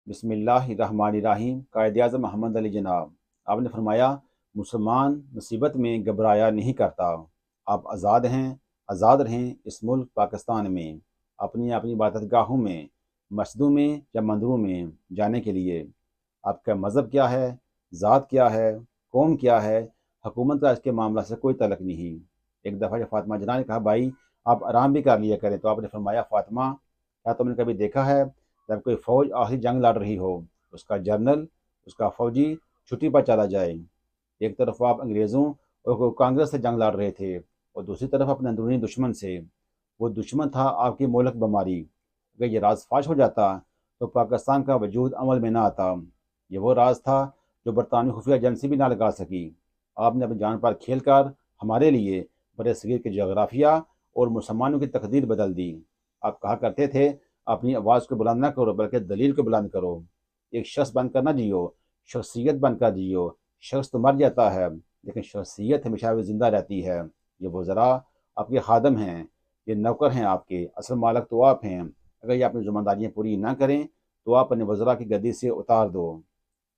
بسم اللہ الرحمن الرحیم۔ قائد اعظم محمد علی جناب، آپ نے فرمایا مسلمان مصیبت میں گھبرایا نہیں کرتا۔ آپ آزاد ہیں، آزاد رہیں اس ملک پاکستان میں، اپنی عبادت گاہوں میں، مسجدوں میں یا مندروں میں جانے کے لیے۔ آپ کا مذہب کیا ہے، ذات کیا ہے، قوم کیا ہے، حکومت کا اس کے معاملہ سے کوئی تعلق نہیں۔ ایک دفعہ جب فاطمہ جناح نے کہا بھائی آپ آرام بھی کر لیا کریں، تو آپ نے فرمایا فاطمہ کیا تم نے کبھی دیکھا ہے جب کوئی فوج آخری جنگ لڑ رہی ہو، اس کا جنرل، اس کا فوجی چھٹی پر چلا جائے؟ ایک طرف آپ انگریزوں اور کانگریس سے جنگ لڑ رہے تھے اور دوسری طرف اپنے اندرونی دشمن سے۔ وہ دشمن تھا آپ کی مولک بیماری۔ اگر یہ راز فاش ہو جاتا تو پاکستان کا وجود عمل میں نہ آتا۔ یہ وہ راز تھا جو برطانوی خفیہ ایجنسی بھی نہ لگا سکی۔ آپ نے اپنی جان پر کھیل کر ہمارے لیے برصغیر کے جغرافیہ اور مسلمانوں کی تقدیر بدل دی۔ آپ کہا کرتے تھے اپنی آواز کو بلند نہ کرو بلکہ دلیل کو بلند کرو۔ ایک شخص بن کر نہ جیو، شخصیت بن کر جیو۔ شخص تو مر جاتا ہے لیکن شخصیت ہمیشہ بھی زندہ رہتی ہے۔ یہ وزراء آپ کے خادم ہیں، یہ نوکر ہیں آپ کے، اصل مالک تو آپ ہیں۔ اگر یہ اپنی ذمہ داریاں پوری نہ کریں تو آپ اپنے وزراء کی گدی سے اتار دو۔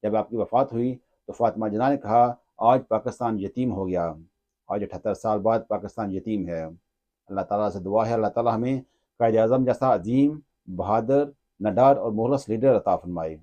جب آپ کی وفات ہوئی تو فاطمہ جناح نے کہا آج پاکستان یتیم ہو گیا۔ آج 78 سال بعد پاکستان یتیم ہے۔ اللہ تعالیٰ سے دعا ہے اللہ تعالیٰ ہمیں قائد اعظم جیسا عظیم، بہادر، نڈار اور مخلص لیڈر عطا فرمائے۔